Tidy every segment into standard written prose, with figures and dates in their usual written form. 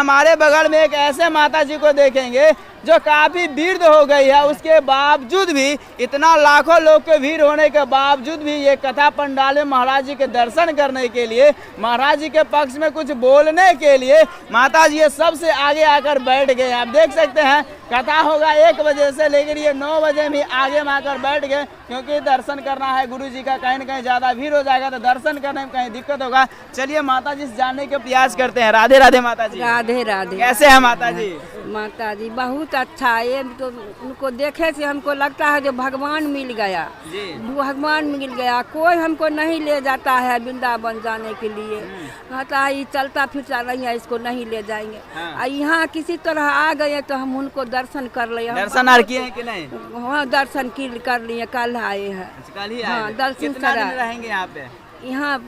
हमारे बगल में एक ऐसे माता जी को देखेंगे जो काफी वृद्ध हो गई है, उसके बावजूद भी, इतना लाखों लोग के भीड़ होने के बावजूद भी ये कथा पंडाल में महाराज जी के दर्शन करने के लिए, महाराज जी के पक्ष में कुछ बोलने के लिए माता जी ये सबसे आगे आकर बैठ गए। आप देख सकते हैं कथा होगा 1 बजे से, लेकिन ये 9 बजे भी आगे में आकर बैठ गए, क्योंकि दर्शन करना है गुरु जी का। कहीं न कहीं ज़्यादा भीड़ हो जाएगा तो दर्शन करने में कहीं दिक्कत होगा। चलिए माता जी से जानने के प्रयास करते हैं। राधे राधे माता जी। राधे राधे। कैसे है माता जी? माता जी बहुत अच्छा है, तो उनको देखे से हमको लगता है जो भगवान मिल गया जी। भगवान मिल गया। कोई हमको नहीं ले जाता है वृंदावन जाने के लिए, कहता है ये चलता फिरता नहीं है, इसको नहीं ले जाएंगे। हाँ। यहाँ किसी तरह आ गए तो हम उनको दर्शन कर लिए। दर्शन आर किए हैं कि नहीं? हाँ दर्शन कर लिए, कल आए हैं। कल ही आए? हाँ दर्शन रहेंगे यहाँ पे? यहाँ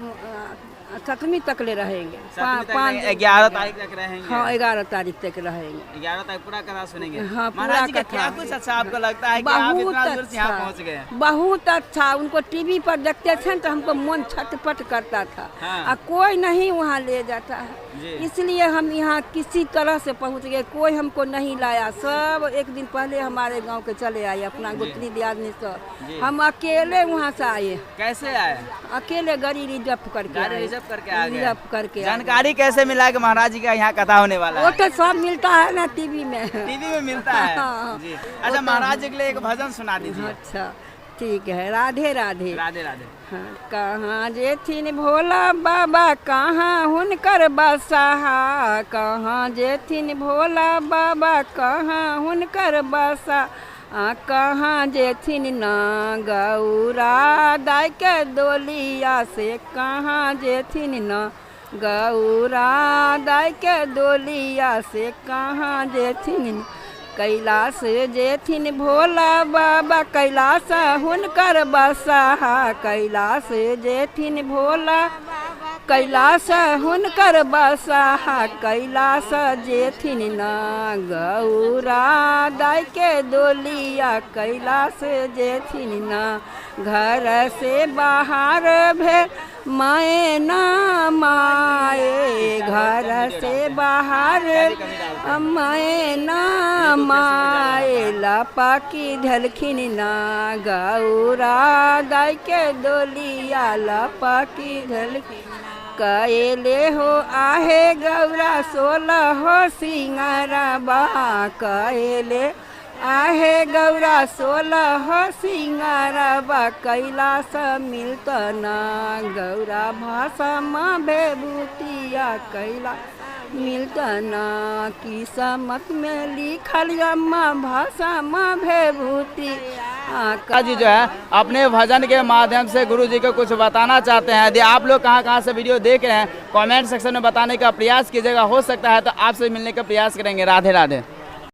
7वीं तक ले रहेंगे, 11 तारीख तक रहेंगे। हाँ 11 तारीख तक रहेंगे। 11 तक पूरा कथा सुनेंगे। हाँ महाराज जी का क्या कुछ अच्छा आपको लगता है कि आप इतना दूर से यहाँ पहुँच गए? बहुत अच्छा। उनको टीवी पर देखते थे तो हमको मन छटपट करता था। हाँ। कोई नहीं वहाँ ले जाता है, इसलिए हम यहाँ किसी तरह से पहुँच गए। कोई हमको नहीं लाया, सब 1 दिन पहले हमारे गाँव के चले आए, अपना गोतनी दियादनी सब। हम अकेले वहाँ से आए। कैसे आए? अकेले गाड़ी रिजर्व करके आ गए। करके जानकारी कैसे मिला कि महाराज जी का यहाँ कथा होने वाला है? वो तो सब मिलता है ना टीवी में। टीवी में मिलता है। जी। अच्छा महाराज जी के लिए एक भजन सुना दीजिए। अच्छा ठीक है। राधे राधे। राधे राधे। हाँ, कहाँ जेथिन भोला बाबा, कहाँ हुनकर बसाहा, कहाँ जेथिन भोला बाबा, कहाँ हुनकर बसा, कहाँ जेथिन ना गौरा दाय के डोलिया से, कहाँ जेथिन ना गौरा दाय के डोलिया से, कहाँ जेथिन कैलाश जेथिन भोला बाबा, कैलाश हुनकर बसाहा, कैलाश जेथिन भोला, कैलाश हुनकर बसाहा, कैलाश जेथिन ना गौरा दाय के डोलिया, कैलाश जेथिन ना घर से बाहर भे माए ना माए, घर से बाहर माए ना माए, लपकी ढलखिन ना गौरा दाय के डोलिया, लपकी ढलखिन कैले हो आहे गौरा 16 हो सिंगारबा, कैले आहे गौरा 16 हो सिंगारबा, कैलाश मिलत ना गौरा भाषा माँ बेबूतिया, कैलाश मिलत ना किस्मत में लिखल माँ भाषा माँ बेबूती। जी जो है अपने भजन के माध्यम से गुरु जी को कुछ बताना चाहते हैं। यदि आप लोग कहाँ से वीडियो देख रहे हैं कमेंट सेक्शन में बताने का प्रयास कीजिएगा, हो सकता है तो आपसे मिलने का प्रयास करेंगे। राधे राधे।